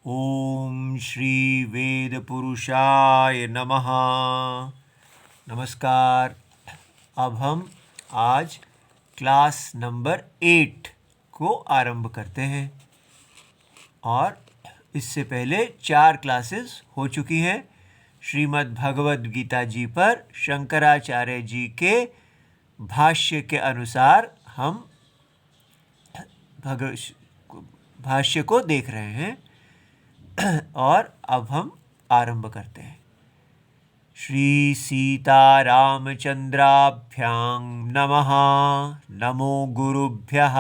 ओम श्री वेद पुरुषाय नमः। नमस्कार। अब हम आज क्लास नंबर 8 को आरंभ करते हैं और इससे पहले 4 क्लासेस हो चुकी हैं। श्रीमद् भगवद गीता जी पर शंकराचार्य जी के भाष्य के अनुसार हम भाष्य को देख रहे हैं और अब हम आरंभ करते हैं। श्री सीतारामचंद्राभ्यां नमः। नमो गुरुभ्यः।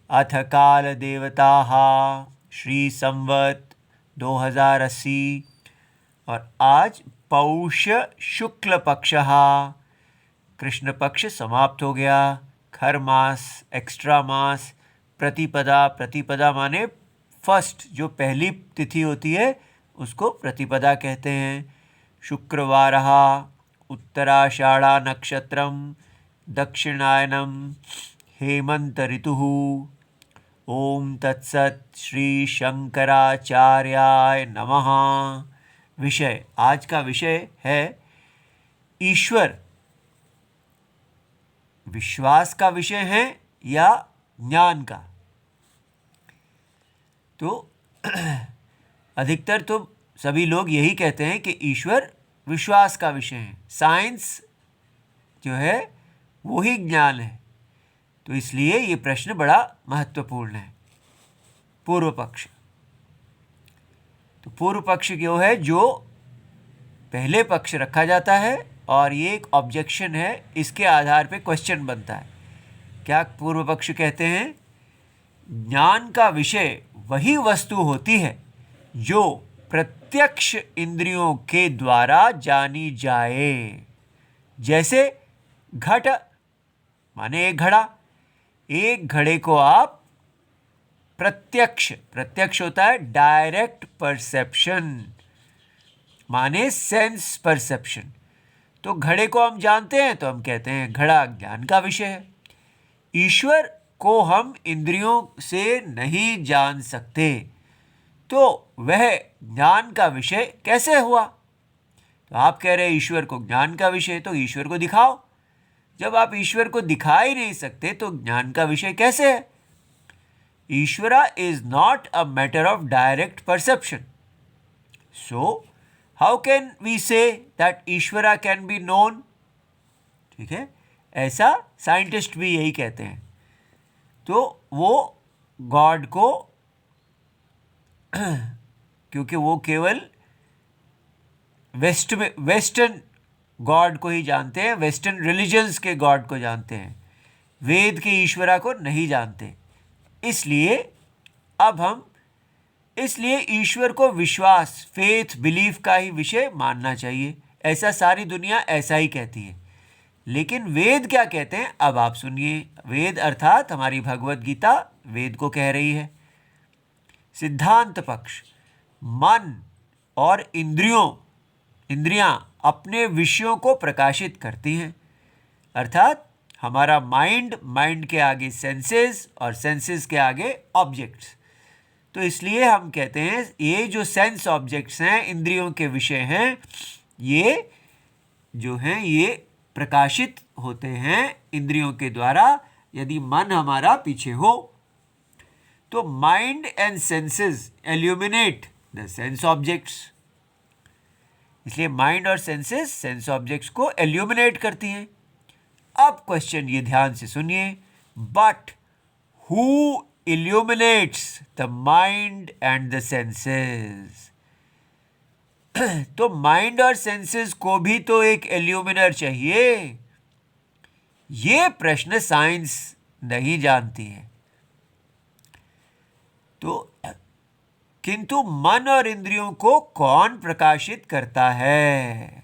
अथ काल देवताः श्री संवत 2080 और आज पौष शुक्ल पक्षः, कृष्ण पक्ष समाप्त हो गया। खर मास, एक्स्ट्रा मास, प्रतिपदा माने फर्स्ट, जो पहली तिथि होती है उसको प्रतिपदा कहते हैं। शुक्रवारः उत्तराषाढ़ा नक्षत्रम दक्षिणायनम हेमंत ऋतुः। ओम तत्सत। श्री शंकराचार्याय नमः। विषय, आज का विषय है ईश्वर विश्वास का विषय है या ज्ञान का। तो अधिकतर तो सभी लोग यही कहते हैं कि ईश्वर विश्वास का विषय है, साइंस जो है वो ही ज्ञान है। तो इसलिए ये प्रश्न बड़ा महत्वपूर्ण है। पूर्व पक्ष, तो पूर्व पक्ष जो है जो पहले पक्ष रखा जाता है और ये एक ऑब्जेक्शन है, इसके आधार पे क्वेश्चन बनता है। क्या पूर्व पक्ष कहते हैं? ज्ञान का विषय वही वस्तु होती है जो प्रत्यक्ष इंद्रियों के द्वारा जानी जाए। जैसे घट माने एक घड़ा, एक घड़े को आप प्रत्यक्ष होता है डायरेक्ट परसेप्शन, माने सेंस परसेप्शन। तो घड़े को हम जानते हैं तो हम कहते हैं घड़ा ज्ञान का विषय है। ईश्वर को हम इंद्रियों से नहीं जान सकते, तो वह ज्ञान का विषय कैसे हुआ? तो आप कह रहे हैं ईश्वर को ज्ञान का विषय, तो ईश्वर को दिखाओ। जब आप ईश्वर को दिखा ही नहीं सकते तो ज्ञान का विषय कैसे है? Ishvara is not a matter of direct perception, so how can we say that Ishvara can be known? ठीक है, ऐसा साइंटिस्ट भी यही कहते हैं। तो वो गॉड को क्योंकि वो केवल वेस्टर्न गॉड को ही जानते हैं, वेस्टर्न रिलीजन्स के गॉड को जानते हैं, वेद के ईश्वरा को नहीं जानते। इसलिए ईश्वर को विश्वास, फेथ, बिलीफ का ही विषय मानना चाहिए। ऐसा सारी दुनिया ऐसा ही कहती है। लेकिन वेद क्या कहते हैं अब आप सुनिए। वेद अर्थात हमारी भगवद गीता वेद को कह रही है। सिद्धांत पक्ष, मन और इंद्रियां अपने विषयों को प्रकाशित करती हैं। अर्थात हमारा माइंड के आगे सेंसेस और सेंसेस के आगे ऑब्जेक्ट्स। तो इसलिए हम कहते हैं ये जो सेंस ऑब्जेक्ट्स हैं, इंद्रियों के विषय हैं, ये जो हैं ये प्रकाशित होते हैं इंद्रियों के द्वारा। यदि मन हमारा पीछे हो तो mind and senses aluminate the sense objects. इसलिए माइंड और सेंसेस सेंस ऑब्जेक्ट्स को एल्यूमिनेट करती हैं। अब क्वेश्चन ये ध्यान से सुनिए, but who illuminates the mind and the senses? तो माइंड और सेंसेस को भी तो एक एल्यूमिनर चाहिए। ये प्रश्न साइंस नहीं जानती है। तो किंतु मन और इंद्रियों को कौन प्रकाशित करता है?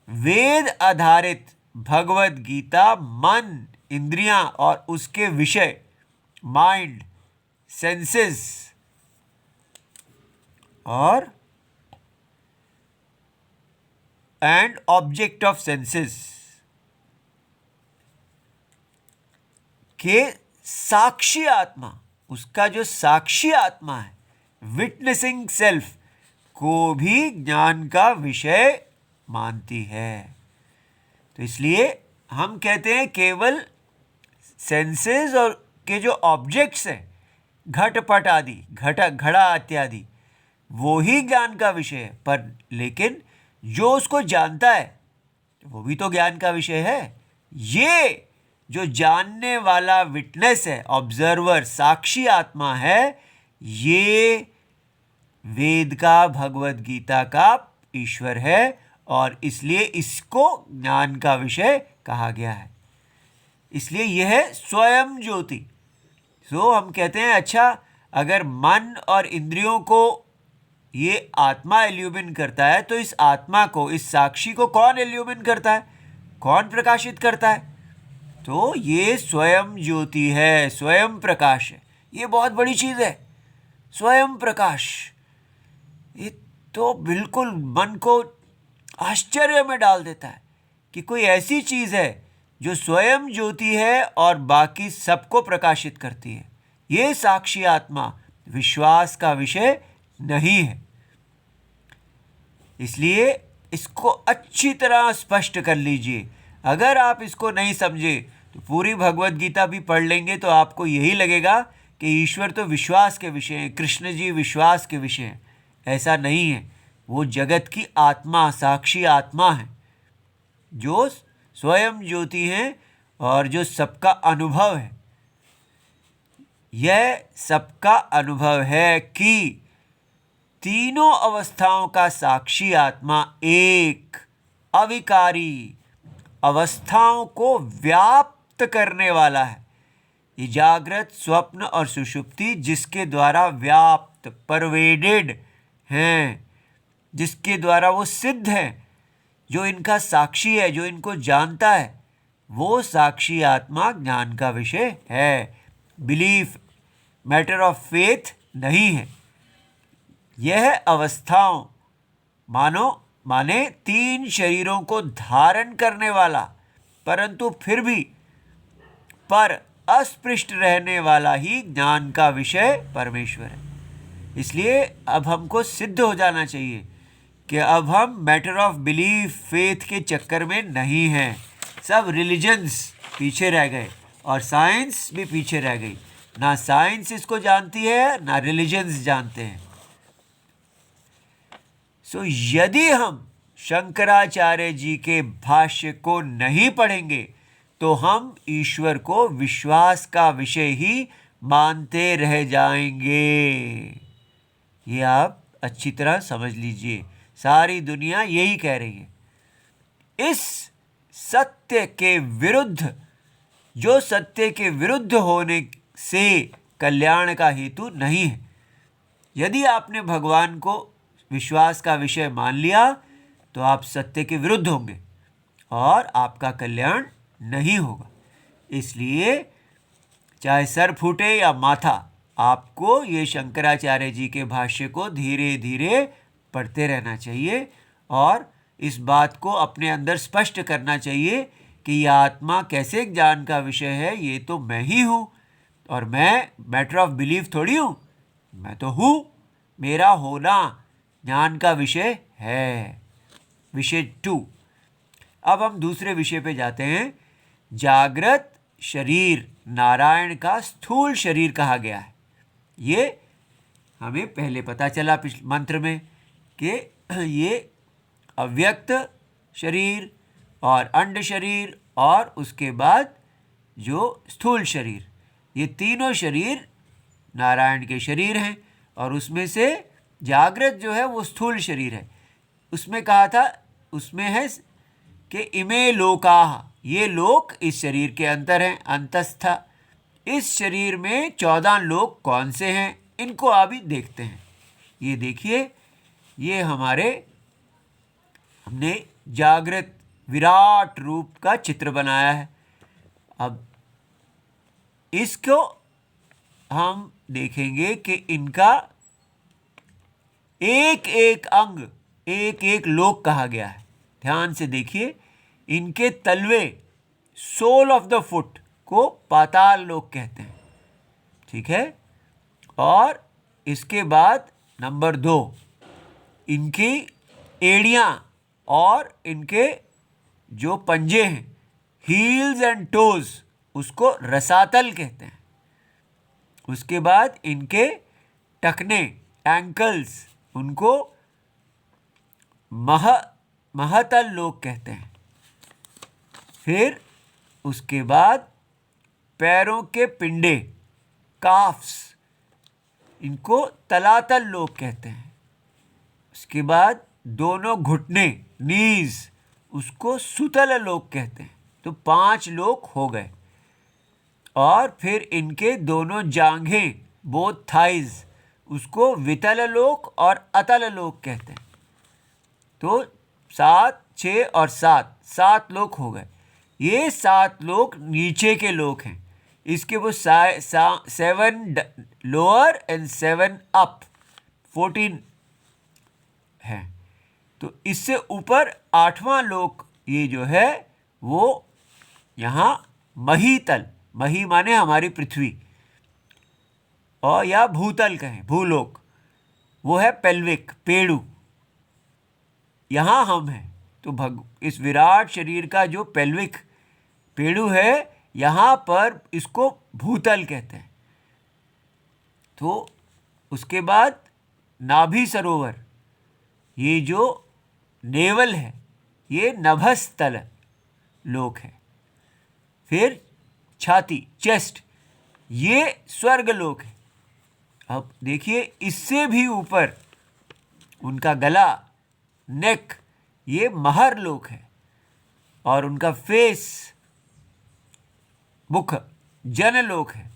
वेद आधारित भगवद गीता मन, इंद्रियां और उसके विषय माइंड, सेंसेस और एंड ऑब्जेक्ट ऑफ सेंसेस के साक्षी आत्मा, उसका जो साक्षी आत्मा है, विटनेसिंग सेल्फ को भी ज्ञान का विषय मानती है। तो इसलिए हम कहते हैं केवल सेंसेस और के जो ऑब्जेक्ट्स हैं, घटपट आदि, घड़ा इत्यादि, वो ही ज्ञान का विषय है, पर लेकिन जो उसको जानता है वो भी तो ज्ञान का विषय है। ये जो जानने वाला विटनेस है, ऑब्जर्वर, साक्षी आत्मा है, ये वेद का, भगवद गीता का ईश्वर है, और इसलिए इसको ज्ञान का विषय कहा गया है। इसलिए यह है स्वयं ज्योति। सो हम कहते हैं अच्छा, अगर मन और इंद्रियों को ये आत्मा एल्यूमिन करता है, तो इस आत्मा को, इस साक्षी को कौन एल्यूमिन करता है, कौन प्रकाशित करता है? तो ये स्वयं ज्योति है, स्वयं प्रकाश है। ये बहुत बड़ी चीज़ है, स्वयं प्रकाश। ये तो बिल्कुल मन को आश्चर्य में डाल देता है कि कोई ऐसी चीज़ है जो स्वयं ज्योति है और बाकी सबको प्रकाशित करती है। ये साक्षी आत्मा विश्वास का विषय नहीं है। इसलिए इसको अच्छी तरह स्पष्ट कर लीजिए। अगर आप इसको नहीं समझे तो पूरी भगवत गीता भी पढ़ लेंगे तो आपको यही लगेगा कि ईश्वर तो विश्वास के विषय हैं, कृष्ण जी विश्वास के विषय हैं। ऐसा नहीं है। वो जगत की आत्मा, साक्षी आत्मा है, जो स्वयं ज्योति है और जो सबका अनुभव है। यह सबका अनुभव है कि तीनों अवस्थाओं का साक्षी आत्मा एक अविकारी, अवस्थाओं को व्याप्त करने वाला है। ये जागृत, स्वप्न और सुषुप्ति जिसके द्वारा व्याप्त, परवेडेड हैं, जिसके द्वारा वो सिद्ध हैं, जो इनका साक्षी है, जो इनको जानता है, वो साक्षी आत्मा ज्ञान का विषय है। बिलीफ, मैटर ऑफ फेथ नहीं है। यह अवस्थाओं माने तीन शरीरों को धारण करने वाला, परंतु फिर भी पर अस्पृष्ट रहने वाला ही ज्ञान का विषय परमेश्वर है। इसलिए अब हमको सिद्ध हो जाना चाहिए कि अब हम मैटर ऑफ बिलीफ, फेथ के चक्कर में नहीं हैं। सब रिलीजन्स पीछे रह गए और साइंस भी पीछे रह गई। ना साइंस इसको जानती है, ना रिलीजन्स जानते हैं। सो यदि हम शंकराचार्य जी के भाष्य को नहीं पढ़ेंगे तो हम ईश्वर को विश्वास का विषय ही मानते रह जाएंगे। ये आप अच्छी तरह समझ लीजिए। सारी दुनिया यही कह रही है। इस सत्य के विरुद्ध, जो सत्य के विरुद्ध होने से कल्याण का हेतु नहीं है। यदि आपने भगवान को विश्वास का विषय मान लिया तो आप सत्य के विरुद्ध होंगे और आपका कल्याण नहीं होगा। इसलिए चाहे सर फूटे या माथा, आपको ये शंकराचार्य जी के भाष्य को धीरे धीरे पढ़ते रहना चाहिए और इस बात को अपने अंदर स्पष्ट करना चाहिए कि यह आत्मा कैसे ज्ञान का विषय है। ये तो मैं ही हूँ और मैं मैटर ऑफ बिलीफ थोड़ी हूँ, मैं तो हूँ। मेरा होना ज्ञान का विषय है। विषय 2। अब हम दूसरे विषय पे जाते हैं। जागृत शरीर नारायण का स्थूल शरीर कहा गया है। ये हमें पहले पता चला मंत्र में कि ये अव्यक्त शरीर और अंड शरीर और उसके बाद जो स्थूल शरीर, ये तीनों शरीर नारायण के शरीर हैं और उसमें से जागृत जो है वो स्थूल शरीर है। उसमें कहा था, उसमें है कि इमे लोकाः, ये लोक इस शरीर के अंदर हैं, अंतस्थ। इस शरीर में 14 लोक कौन से हैं, इनको अभी देखते हैं। ये देखिए, ये हमने जागृत विराट रूप का चित्र बनाया है। अब इसको हम देखेंगे कि इनका एक एक अंग, एक एक लोक कहा गया है। ध्यान से देखिए, इनके तलवे, सोल ऑफ द फुट को पाताल लोक कहते हैं, ठीक है। और इसके बाद नंबर 2, इनकी एड़ियाँ और इनके जो पंजे हैं, हील्स एंड टोज, उसको रसातल कहते हैं। उसके बाद इनके टखने, एंकल्स, उनको महतल लोग कहते हैं। फिर उसके बाद पैरों के पिंडे, काफ्स, इनको तलातल लोग कहते हैं। उसके बाद दोनों घुटने, नीज, उसको सुतल लोग कहते हैं। तो 5 लोग हो गए। और फिर इनके दोनों जांघें, बोथ थाइज, उसको वितल लोक और अतल लोक कहते हैं। तो 7, 6 और 7 लोक हो गए। ये 7 लोक नीचे के लोक हैं। इसके वो 7 लोअर एंड 7 अप, 14 है। तो इससे ऊपर 8वां लोक ये जो है वो यहाँ महीतल, मही माने हमारी पृथ्वी, और या भूतल कहें, भूलोक, वो है पेल्विक, पेड़ू। यहाँ हम हैं। तो इस विराट शरीर का जो पेल्विक, पेड़ू है, यहाँ पर इसको भूतल कहते हैं। तो उसके बाद नाभि सरोवर, ये जो नेवल है, ये नभस्थल लोक है। फिर छाती, चेस्ट, ये स्वर्ग लोक है। अब देखिए, इससे भी ऊपर उनका गला, नेक, ये महर लोक है। और उनका फेस, मुख, जनलोक है।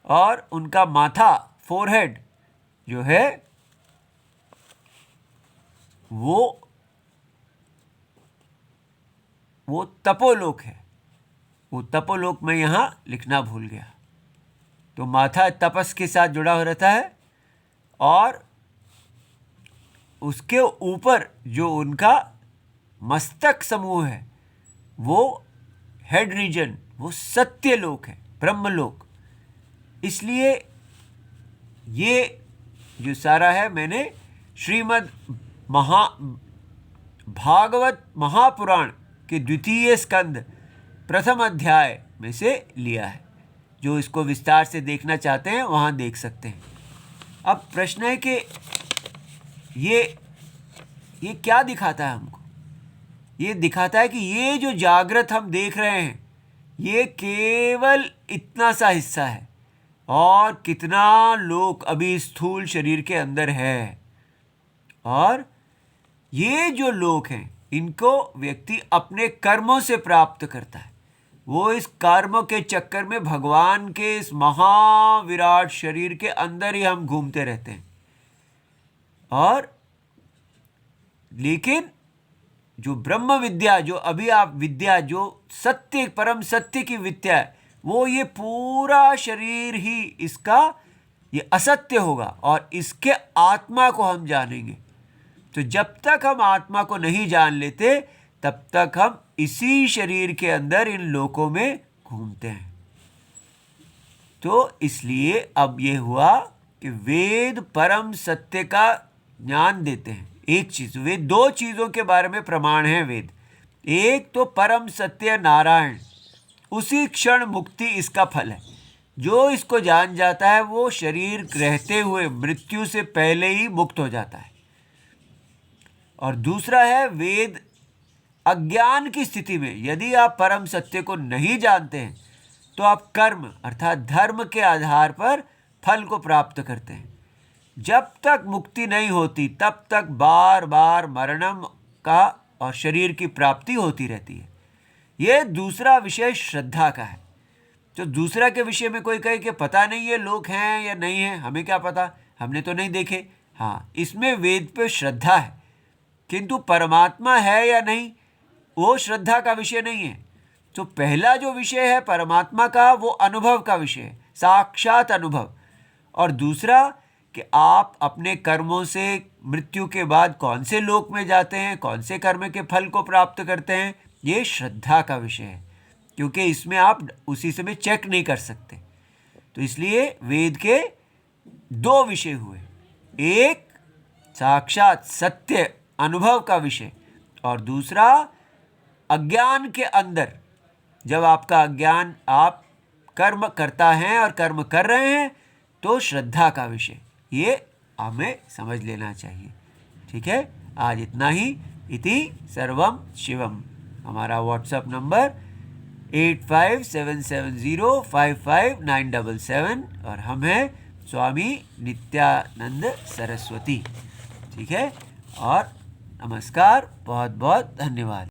और उनका माथा, फोरहेड, जो है वो तपोलोक है। वो तपोलोक में यहाँ लिखना भूल गया। तो माथा तपस के साथ जुड़ा हो रहता है। और उसके ऊपर जो उनका मस्तक समूह है, वो हेड रीजन, वो सत्यलोक है, ब्रह्मलोक। इसलिए ये जो सारा है, मैंने श्रीमद् भागवत महापुराण के 2 स्कंद 1 अध्याय में से लिया है। जो इसको विस्तार से देखना चाहते हैं वहाँ देख सकते हैं। अब प्रश्न है कि ये क्या दिखाता है हमको? ये दिखाता है कि ये जो जागृत हम देख रहे हैं, ये केवल इतना सा हिस्सा है, और कितना लोक अभी स्थूल शरीर के अंदर है। और ये जो लोक हैं, इनको व्यक्ति अपने कर्मों से प्राप्त करता है। वो इस कर्म के चक्कर में भगवान के इस महाविराट शरीर के अंदर ही हम घूमते रहते हैं। और लेकिन जो ब्रह्म विद्या, जो अभी आप विद्या, जो सत्य, परम सत्य की विद्या है, वो ये पूरा शरीर ही इसका ये असत्य होगा, और इसके आत्मा को हम जानेंगे। तो जब तक हम आत्मा को नहीं जान लेते, तब तक हम इसी शरीर के अंदर इन लोकों में घूमते हैं। तो इसलिए अब ये हुआ कि वेद परम सत्य का ज्ञान देते हैं। एक चीज, वे 2 चीजों के बारे में प्रमाण है वेद। एक तो परम सत्य नारायण, उसी क्षण मुक्ति इसका फल है। जो इसको जान जाता है वो शरीर रहते हुए मृत्यु से पहले ही मुक्त हो जाता है। और दूसरा है वेद अज्ञान की स्थिति में, यदि आप परम सत्य को नहीं जानते हैं, तो आप कर्म अर्थात धर्म के आधार पर फल को प्राप्त करते हैं। जब तक मुक्ति नहीं होती, तब तक बार बार मरणम का और शरीर की प्राप्ति होती रहती है। यह दूसरा विषय श्रद्धा का है। तो दूसरा के विषय में कोई कहे कि पता नहीं ये लोग हैं या नहीं है, हमें क्या पता, हमने तो नहीं देखे। हाँ, इसमें वेद पे श्रद्धा है, किंतु परमात्मा है या नहीं, वो श्रद्धा का विषय नहीं है। तो पहला जो विषय है परमात्मा का, वो अनुभव का विषय है, साक्षात अनुभव। और दूसरा कि आप अपने कर्मों से मृत्यु के बाद कौन से लोक में जाते हैं, कौन से कर्म के फल को प्राप्त करते हैं, ये श्रद्धा का विषय है, क्योंकि इसमें आप उसी समय चेक नहीं कर सकते। तो इसलिए वेद के दो विषय हुए, एक साक्षात सत्य अनुभव का विषय और दूसरा अज्ञान के अंदर, जब आपका अज्ञान, आप कर्म करता है और कर्म कर रहे हैं तो श्रद्धा का विषय, ये हमें समझ लेना चाहिए। ठीक है, आज इतना ही। इति सर्वम शिवम। हमारा व्हाट्सएप नंबर 8577055977 और हम हैं स्वामी नित्यानंद सरस्वती। ठीक है, और नमस्कार, बहुत बहुत धन्यवाद।